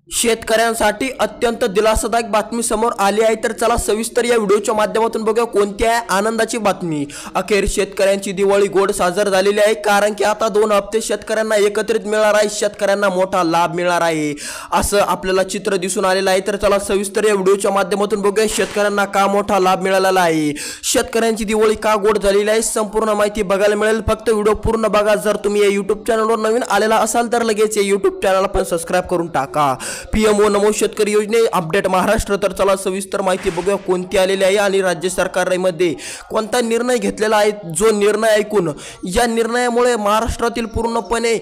शेतकऱ्यांसाठी अत्यंत दिलासादायक बातमी समोर आली आहे। तर चला सविस्तर या व्हिडिओच्या माध्यमातून बघूया कोणती आहे आनंदाची बातमी। अखेर शेतकऱ्यांची दिवाळी गोड साजर झालेली आहे, कारण की आता 2 हप्ते शेतकऱ्यांना एकत्रित मिळणार आहे, शेतकऱ्यांना मोठा लाभ मिळणार आहे असं आपल्याला चित्र दिसून आलेलं आहे। तर चला सविस्तर या व्हिडिओच्या माध्यमातून बघूया शेतकऱ्यांना का मोठा लाभ मिळालेला आहे, शेतकऱ्यांची दिवाळी का गोड झालेली आहे, संपूर्ण माहिती बघायला मिळेल। फक्त व्हिडिओ पूर्ण बघा। जर तुम्ही या YouTube चॅनलवर नवीन आलेला असाल तर लगेच या YouTube चॅनलला पण सबस्क्राइब करून टाका। पीएमओ नमो शेतकरी योजने अपडेट महाराष्ट्र। तर चला सविस्तर माहिती बघूया कोणती आलेली आहे आणि राज्य सरकारमध्ये कोणता निर्णय घेतलेला आहे। जो निर्णय ऐकून या निर्णयामुळे महाराष्ट्रातील पूर्णपणे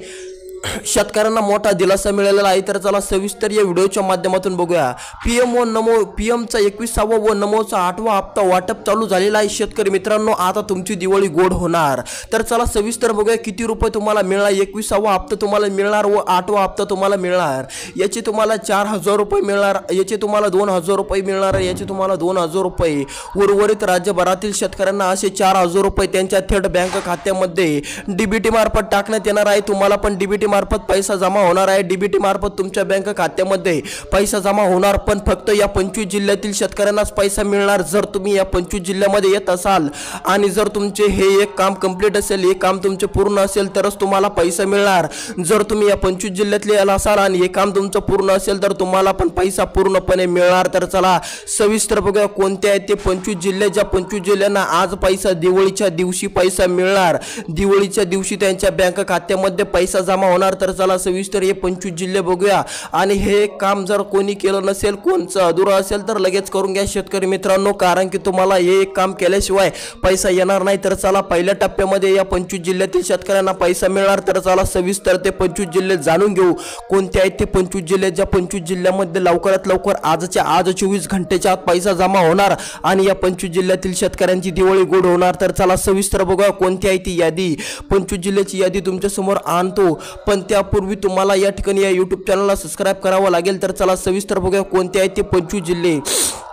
शेतकऱ्यांना मोठा दिलासा मिळालेला आहे। तर चला सविस्तर या व्हिडिओच्या माध्यमातून बघूया। पीएमओ नमो पीएमचा 21वा व नमोचा 8वा हप्ता वाटप चालू झालेला आहे। शेतकरी मित्रांनो, आता तुमची दिवाळी गोड होणार। तर चला सविस्तर बघूया किती रुपये तुम्हाला मिळणार। 21वा हप्ता तुम्हाला मिळणार व 8वा हप्ता तुम्हाला मिळणार। याचे तुम्हाला 4000 रुपये मिळणार, याचे तुम्हाला 2000 रुपये मिळणार, याचे तुम्हाला 2000 रुपये। उर्वरित राज्यभरातील शेतकऱ्यांना असे 4000 रुपये त्यांच्या थेट बँक खात्यामध्ये डीबीटी मार्फत टाकण्यात येणार आहे। तुम्हाला पण डीबीटी मार्फत पैसा जमा होणार आहे। डीबीटी मार्फत तुमच्या बँक खात्यामध्ये पैसा जमा होणार, पण फक्त या 25 जिल्ह्यातील शेतकऱ्यांनाच पैसा मिळणार। जर तुम्ही या 25 जिल्ह्यामध्ये येत असाल आणि जर तुमचे हे एक काम कंप्लीट असेल, हे काम तुमचे पूर्ण असेल तरच तुम्हाला पैसा मिळणार। जर तुम्ही या 25 जिल्ह्यातले असाल आणि हे काम तुमचं पूर्ण असेल तर तुम्हाला पण पैसा पूर्णपणे मिळणार। तर चला सविस्तर बघूया कोणते आहेत ते 25 जिल्हे। ज्या 25 जिल्ह्यांना आज पैसा दिवाळीच्या दिवशी पैसा मिळणार, दिवाळीच्या दिवशी त्यांच्या बँक खात्यामध्ये पैसा जमा होणार। तर चला सविस्तर हे 25 जिल्हे बघूया। आणि हे काम जर कोणी केलं नसेल, कोणचं अधुरं असेल तर लगेच करून घ्या शेतकरी मित्रांनो, कारण की तुम्हाला हे एक काम केल्याशिवाय पैसा येणार नाही। तर चला पहिल्या टप्प्यामध्ये या 25 जिल्ह्यातील शेतकऱ्यांना पैसा मिळणार। तर चला सविस्तर ते 25 जिल्हे जाणून घेऊ कोणते आहेत ते 25 जिल्हे। ज्या 25 जिल्ह्यामध्ये लवकरात लवकर आजच्या आज 24 घंटेच्या आत पैसा जमा होणार आणि या 25 जिल्ह्यातील शेतकऱ्यांची दिवाळी गोड होणार। तर चला सविस्तर बघूया कोणती आहे ती यादी। 25 जिल्ह्याची यादी तुमच्या समोर आणतो, पण त्यापूर्वी तुम्हाला या ठिकाणी या YouTube चॅनलला सबस्क्राइब करावं लागेल। तर चला सविस्तर बघूया कोणते आहेत ते 25 जिल्हे।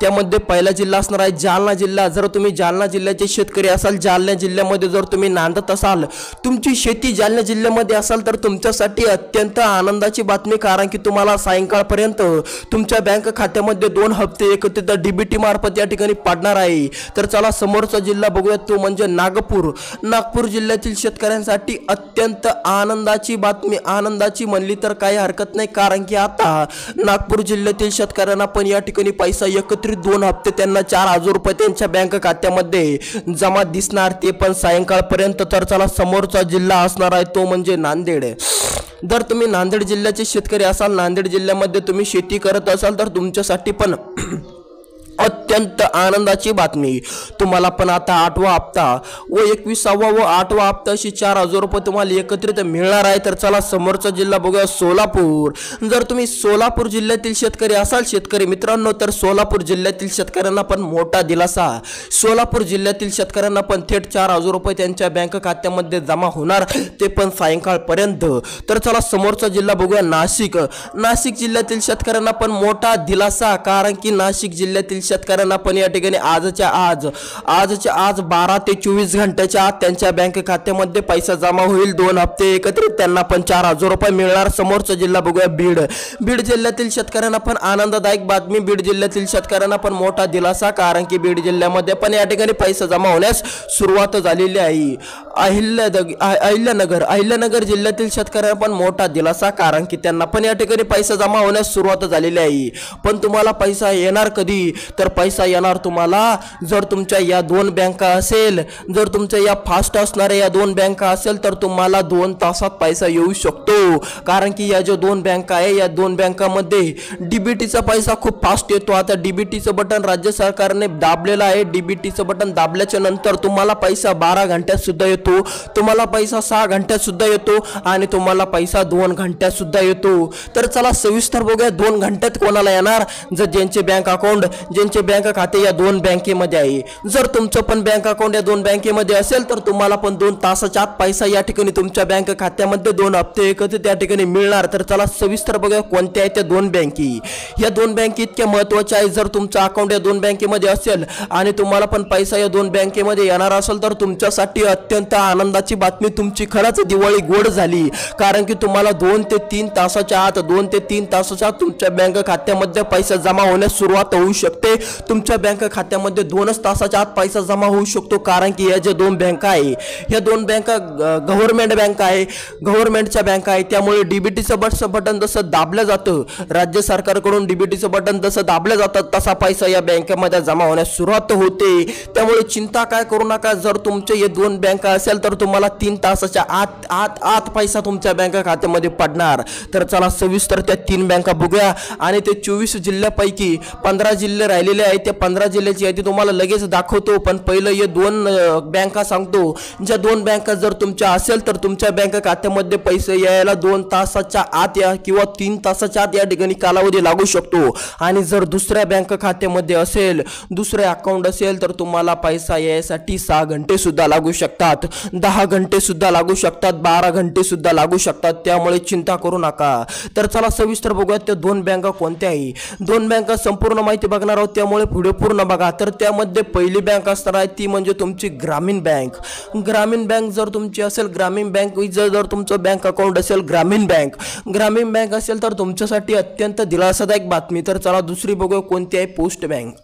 त्यामध्ये पहिला जिल्हा असणार आहे जालना जिल्हा। जर तुम्ही जालना जिल्ह्याचे शेतकरी असाल, जालना जिल्ह्यामध्ये जर तुम्ही नांदत असाल, तुमची शेती जालना जिल्ह्यामध्ये असाल तर तुमच्यासाठी अत्यंत आनंदाची बातमी, कारण की तुम्हाला सायंकाळपर्यंत तुमच्या बँक खात्यामध्ये 2 हप्ते एकत्रित डीबीटी मार्फत या ठिकाणी पडणार आहे। तर चला समोरचा जिल्हा बघूया, तो म्हणजे नागपूर। नागपूर जिल्ह्यातील शेतकऱ्यांसाठी अत्यंत आनंदाची बातमी, आनंदाची म्हणली तर काही हरकत नाही, कारण की आता नागपूर जिल्ह्यातील शेतकऱ्यांना पण या ठिकाणी पैसा एकत्रित 2 हप्ते त्यांना 4000 रुपये त्यांच्या बँक खात्यामध्ये जमा दिसणार, ते पण सायंकाळपर्यंत। तर चला समोरचा जिल्हा असणार आहे तो म्हणजे नांदेड। जर तुम्ही नांदेड जिल्ह्याचे शेतकरी असाल, नांदेड जिल्ह्यामध्ये तुम्ही शेती करत असाल तर तुमच्यासाठी पण अत्यंत आनंदाची बातमी, तुम्हाला पण आता 8वा हप्ता व 21वा व 8वा हप्ता अशी 4000 रुपये तुम्हाला एकत्रित मिळणार आहे। तर चला समोरचा जिल्हा बघूया सोलापूर। जर तुम्ही सोलापूर जिल्ह्यातील शेतकरी असाल शेतकरी मित्रांनो, तर सोलापूर जिल्ह्यातील शेतकऱ्यांना पण मोठा दिलासा। सोलापूर जिल्ह्यातील शेतकऱ्यांना पण थेट 4000 रुपये त्यांच्या बँक खात्यामध्ये जमा होणार, ते पण सायंकाळपर्यंत। तर चला समोरचा जिल्हा बघूया नाशिक। नाशिक जिल्ह्यातील शेतकऱ्यांना पण मोठा दिलासा, कारण की नाशिक जिल्ह्यातील शेतकऱ्यांना पण या ठिकाणी आजच्या आज 12 ते 24 घंट्याच्या आत त्यांच्या बँक खात्यामध्ये पैसा जमा होईल। 2 हप्ते एकत्रित त्यांना पण 4000 रुपये मिळणार। समोरचा जिल्हा बघूया बीड। बीड जिल्ह्यातील शेतकऱ्यांना पण आनंददायक बातमी, बीड जिल्ह्यातील शेतकऱ्यांना पण मोठा दिलासा, कारण की बीड जिल्ह्यामध्ये पण या ठिकाणी पैसा जमा होण्यास सुरुवात झालेली आहे। अहिल्यानगर जिल्ह्यातील शेतकऱ्यांना पण मोठा दिलासा, कारण की त्यांना पण या ठिकाणी पैसा जमा होण्यास सुरुवात झालेली आहे। पण तुम्हाला पैसा येणार कधी, तर पैसा येणार तुम्हाला जर तुमच्या या 2 बँका असेल, जर तुमच्या या फास्ट असणाऱ्या या 2 बँका असेल तर तुम्हाला 2 तासात पैसा येऊ शकतो, कारण की या ज्या 2 बँका आहे या 2 बँकामध्ये डीबीटीचा पैसा खूप फास्ट येतो। आता डीबीटीचं बटन राज्य सरकारने दाबलेलं आहे। डीबीटीचं बटन दाबल्याच्या नंतर तुम्हाला पैसा 12 घंट्यात सुद्धा येतो, तुम्हाला पैसा 6 घंट्यात सुद्धा येतो आणि तुम्हाला पैसा 2 घंट्यात सुद्धा येतो। तर चला सविस्तर बघूया 2 घंट्यात कोणाला येणार। जर ज्यांचे बँक अकाउंट ज्यांचे बँक खाते या दोन बँकेमध्ये आहे। जर तुमचं पण बँक अकाउंट या दोन बँकेमध्ये असेल तर तुम्हाला पण 2 तासाच्या आत पैसा या ठिकाणी तुमच्या बँक खात्यामध्ये 2 हप्ते एकत्रित त्या ठिकाणी मिळणार। तर चला सविस्तर बघूया कोणत्या आहेत त्या दोन बँके। या दोन बँके इतक्या महत्त्वाच्या आहेत, जर तुमचं अकाउंट या दोन बँकेमध्ये असेल आणि तुम्हाला पण पैसा या दोन बँकेमध्ये येणार असेल तर तुमच्यासाठी अत्यंत आनंदाची बातमी, तुमची खरंच दिवाळी गोड झाली। कारण की तुम्हाला 2 ते 3 तासाच्या आत तुमच्या बँक खात्यामध्ये पैसा जमा होण्यास सुरुवात होऊ शकते। तुमच्या बँक खात्यामध्ये 2च तासाच्या आत पैसा जमा होऊ शकतो। कारण की या ज्या दोन बँका आहे या दोन बँका गव्हर्नमेंट बँक आहे, गव्हर्नमेंटच्या बँका आहे। त्यामुळे डीबीटीचं बटन जसं दाबलं जातं, राज्य सरकारकडून डीबीटीचं बटन जसं दाबलं जातं तसा पैसा या बँकेमध्ये जमा होण्यास सुरुवात होते। त्यामुळे चिंता काय करू नका। जर तुमचे हे दोन बँका असेल तर तुम्हाला 3 तासाच्या आत पैसा तुमच्या बँक खात्यामध्ये पडणार। तर चला सविस्तर त्या 3 बँका बघूया आणि ते 24 जिल्ह्यापैकी 15 जिल्हे राहिलेले आहेत। त्या 15 जिल्ह्याची यादी तुम्हाला लगेच दाखवतो, पण पहिलं हे 2 बँका सांगतो। ज्या 2 बँका जर तुमच्या असेल तर तुमच्या बँक खात्यामध्ये पैसे यायला 2 तासाच्या आत किंवा 3 तासाच्या आत या ठिकाणी कालावधी लागू शकतो। आणि जर दुसऱ्या बँक खात्यामध्ये असेल, दुसरे अकाउंट असेल तर तुम्हाला पैसा यायसाठी 6 घंटे सुद्धा लागू शकतात, 10 घंटे सुद्धा लागू शकतात, 12 घंटे सुद्धा लागू शकतात। त्यामुळे चिंता करू नका। तर चला सविस्तर बघूया त्या 2 बँका कोणत्या आहे। 2 बँका संपूर्ण माहिती बघणार आहोत, त्यामुळे पुढे पूर्ण बघा। तर त्यामध्ये पहिली बँक असणार आहे ती म्हणजे तुमची ग्रामीण बँक। ग्रामीण बँक जर तुमची असेल, ग्रामीण बँक जर तुमचं बँक अकाउंट असेल ग्रामीण बँक असेल तर तुमच्यासाठी अत्यंत दिलासादायक बातमी। तर चला दुसरी बघूया कोणती आहे, पोस्ट बँक।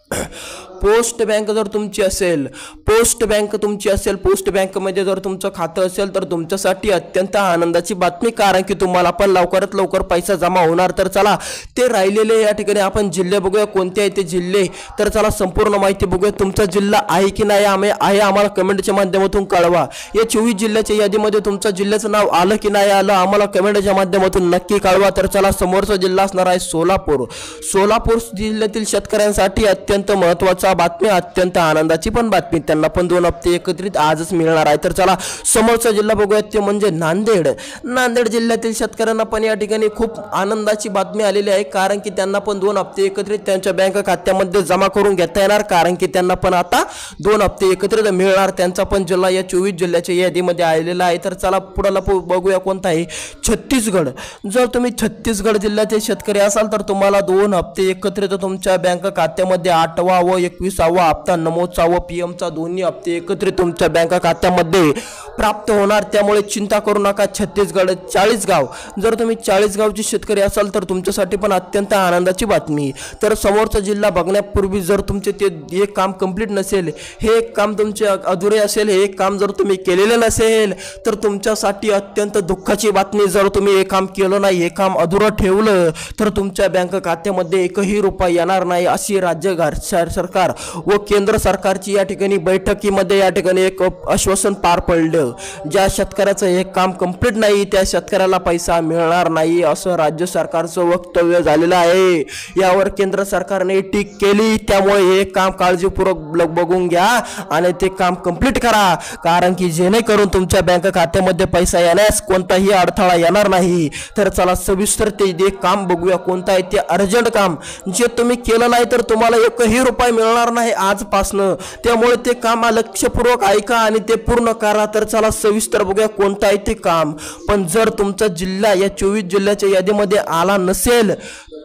पोस्ट बँक जर तुमची असेल, पोस्ट बँकमध्ये जर तुमचं खातं असेल तर तुमच्यासाठी अत्यंत आनंदाची बातमी, कारण की तुम्हाला पण लवकरात लवकर पैसा जमा होणार। तर चला ते राहिलेले या ठिकाणी आपण जिल्हे बघूया कोणते आहे ते जिल्हे। तर चला संपूर्ण माहिती बघूया। तुमचा जिल्हा आहे की नाही आहे आम्हाला कमेंटच्या माध्यमातून कळवा। या 24 जिल्ह्याच्या यादीमध्ये तुमच्या जिल्ह्याचं नाव आलं की नाही आलं आम्हाला कमेंटच्या माध्यमातून नक्की कळवा। तर चला समोरचा जिल्हा असणार आहे सोलापूर जिल्ह्यातील शेतकऱ्यांसाठी अत्यंत महत्त्वाचा बातमी, अत्यंत आनंदाची पण बातमी, त्यांना पण 2 हप्ते एकत्रित आजच मिळणार आहे। तर चला समोरचा जिल्हा बघूया ते म्हणजे नांदेड जिल्ह्यातील शेतकऱ्यांना पण या ठिकाणी खूप आनंदाची बातमी आलेली आहे, कारण की त्यांना पण 2 हप्ते एकत्रित त्यांच्या बँक खात्यामध्ये जमा करून घेता येणार, कारण की त्यांना पण आता 2 हप्ते एकत्रित मिळणार। त्यांचा पण जिल्हा या 24 जिल्ह्याच्या यादीमध्ये आलेला आहे। तर चला पुढला बघूया कोणता आहे, छत्तीसगड। जर तुम्ही छत्तीसगड जिल्ह्याचे शेतकरी असाल तर तुम्हाला 2 हप्ते एकत्रित तुमच्या बँक खात्यामध्ये 8वा व 21वा हप्ता नमोदचा व पीएमचा दोन्ही हप्ते एकत्रित तुमच्या बँक खात्यामध्ये प्राप्त होणार। त्यामुळे चिंता करू नका। छत्तीसगड 40गाव, जर तुम्ही 40गावचे शेतकरी असाल तर तुमच्यासाठी पण अत्यंत आनंदाची बातमी। तर समोरचा जिल्हा बघण्यापूर्वी जर तुमचे ते एक काम कंप्लीट नसेल, हे एक काम तुमचे अधुरे असेल, हे एक काम जर तुम्ही केलेले नसेल तर तुमच्यासाठी अत्यंत दुःखाची बातमी। जर तुम्ही हे काम केलं नाही, हे काम अधुरं ठेवलं तर तुमच्या बँक खात्यामध्ये 1ही रुपया येणार नाही, अशी राज्य सरकार व केंद्र सरकारची या ठिकाणी बैठकीमध्ये या ठिकाणी एक आश्वासन पार पडलं। ज्या शेतकऱ्याचं हे काम कंप्लीट नाही त्या शेतकऱ्याला पैसा मिळणार नाही, असं राज्य सरकारचं वक्तव्य झालेलं आहे। यावर केंद्र सरकारने टीक केली। त्यामुळे हे काम काळजीपूर्वक बघून घ्या आणि ते काम कंप्लीट करा, कारण की जेणेकरून तुमच्या बँक खात्यामध्ये पैसा येण्यास कोणताही अडथळा येणार नाही। तर चला सविस्तर ते काम बघूया कोणतं आहे ते अर्जंट काम, जे तुम्ही केलं नाही तर तुम्हाला 1ही रुपया मिळणार नाही आजपासनं। त्यामुळे ते काम लक्षपूर्वक ऐका आणि ते पूर्ण करा। तर चला सविस्तर बघूया कोणतं आहे ते काम। पण जर तुमचा जिल्हा या 24 जिल्ह्याच्या यादीमध्ये आला नसेल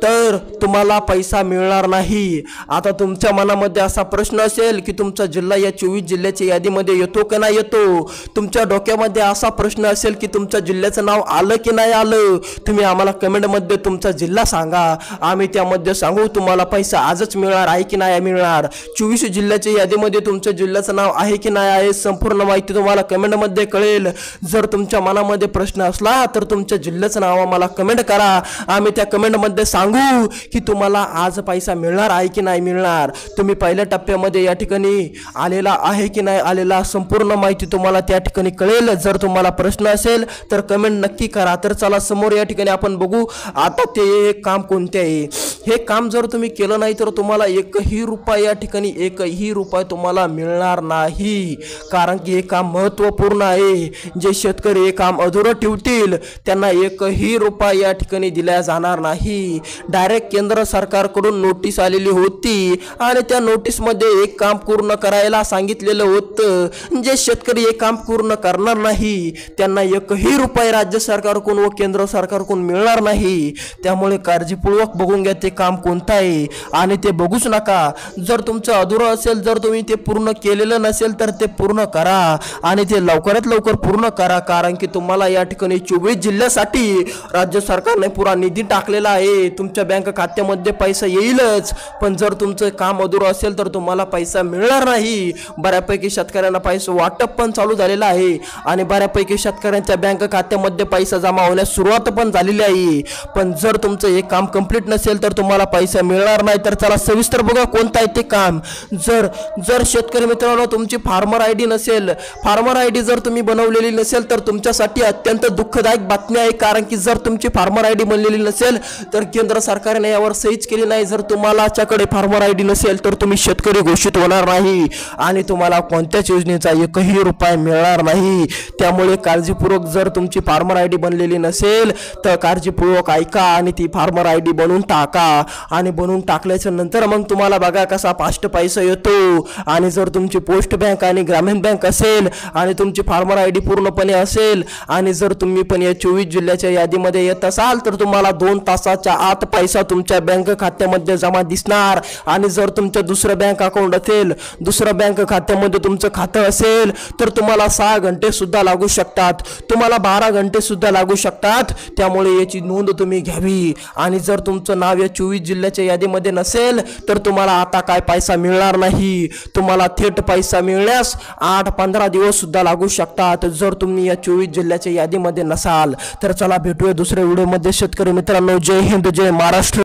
तर तुम्हाला पैसा मिळणार नाही। आता तुमच्या मनामध्ये असा प्रश्न असेल की तुमचा जिल्हा या 24 जिल्ह्याच्या यादीमध्ये येतो की नाही येतो, तुमच्या डोक्यामध्ये असा प्रश्न असेल की तुमच्या जिल्ह्याचं नाव आलं की नाही आलं, तुम्ही आम्हाला कमेंटमध्ये तुमचा जिल्हा सांगा, आम्ही त्यामध्ये सांगू तुम्हाला पैसा आजच मिळणार आहे की नाही मिळणार। 24 जिल्ह्याच्या यादीमध्ये तुमच्या जिल्ह्याचं नाव आहे की नाही आहे, संपूर्ण माहिती तुम्हाला कमेंटमध्ये कळेल। जर तुमच्या मनामध्ये प्रश्न असला तर तुमच्या जिल्ह्याचं नाव आम्हाला कमेंट करा, आम्ही त्या कमेंटमध्ये सांगू की तुम्हाला आज पैसा मिळणार आहे की नाही मिळणार, तुम्ही पहिल्या टप्प्यामध्ये या ठिकाणी आलेला आहे की नाही आलेला, संपूर्ण माहिती तुम्हाला त्या ठिकाणी कळेल। जर तुम्हाला प्रश्न असेल तर कमेंट नक्की करा। तर चला समोर या ठिकाणी आपण बघू आता ते काम कोणते आहे। हे काम जर तुम्ही केलं नाही तर तुम्हाला एकही रुपया या ठिकाणी एकही रुपया तुम्हाला मिळणार नाही, कारण की हे काम महत्त्वपूर्ण आहे. जे शेतकरी हे काम अधुरं ठेवतील त्यांना एकही रुपया या ठिकाणी दिला जाणार नाही. डायरेक्ट केंद्र सरकारकडून नोटीस आलेली होती आणि त्या नोटीसमध्ये एक काम पूर्ण करायला सांगितलेलं होतं. जे शेतकरी हे काम पूर्ण करणार नाही त्यांना एकही रुपया राज्य सरकारकडून व केंद्र सरकारकडून मिळणार नाही. त्यामुळे काळजीपूर्वक बघून घ्या ते काम कोणतं आहे आणि ते बघूच नका. जर तुमचं अधुरं असेल, जर तुम्ही ते पूर्ण केलेलं नसेल तर ते पूर्ण करा आणि ते लवकरात लवकर पूर्ण करा, कारण की तुम्हाला या ठिकाणी 24 जिल्ह्यासाठी राज्य सरकारने पुरा निधी टाकलेला आहे. तुमच्या बँक खात्यामध्ये पैसा येईलच, पण जर तुमचं काम अधुरं असेल तर तुम्हाला पैसा मिळणार नाही. बऱ्यापैकी शेतकऱ्यांना पैसा वाटप पण चालू झालेलं आहे आणि बऱ्यापैकी शेतकऱ्यांच्या बँक खात्यामध्ये पैसा जमा होण्यास सुरुवात पण झालेली आहे. पण जर तुमचं हे काम कंप्लीट नसेल तर तुम्हाला पैसा मिळणार नाही. तर चला सविस्तर बघा कोणतं आहे ते काम. जर शेतकरी मित्रांनो तुमची फार्मर आयडी नसेल, फार्मर आयडी जर तुम्ही बनवलेली नसेल तर तुमच्यासाठी अत्यंत दुःखदायक बातमी आहे, कारण की जर तुमची फार्मर आयडी बनलेली नसेल तर केंद्र सरकारने यावर सहीच केली नाही. जर तुम्हालाच्याकडे फार्मर आयडी नसेल तर तुम्ही शेतकरी घोषित होणार नाही आणि तुम्हाला कोणत्याच योजनेचा एकही रुपया मिळणार नाही. त्यामुळे काळजीपूर्वक जर तुमची फार्मर आयडी बनलेली नसेल तर काळजीपूर्वक ऐका आणि ती फार्मर आयडी बनवून टाका आणि बनवून टाकल्याच्या नंतर मग तुम्हाला बघा कसा फास्ट पैसा येतो. आणि जर तुमची पोस्ट बँक आणि ग्रामीण बँक असेल आणि तुमची फार्मर आयडी पूर्णपणे असेल आणि जर तुम्ही पण या 24 जिल्ह्याच्या यादीमध्ये येत असाल तर तुम्हाला 2 तासाच्या आत पैसा तुमच्या बँक खात्यामध्ये जमा दिसणार. आणि जर तुमचं दुसरं बँक अकाउंट असेल, दुसरं बँक खात्यामध्ये तुमचं खातं असेल तर तुम्हाला 6 घंटे सुद्धा लागू शकतात, तुम्हाला 12 घंटे सुद्धा लागू शकतात. त्यामुळे याची नोंद तुम्ही घ्यावी. आणि जर तुमचं नाव या 24 जिल्ह्याच्या यादीमध्ये नसेल तर तुम्हाला आता काय पैसा मिळणार नाही. तुम्हाला थेट पैसा मिळण्यास 8-15 दिवस सुद्धा लागू शकतात जर तुम्ही या 24 जिल्ह्याच्या यादीमध्ये नसाल. तर चला भेटूया दुसऱ्या व्हिडिओमध्ये शेतकरी मित्रांनो. जय हिंद, जय महाराष्ट्र.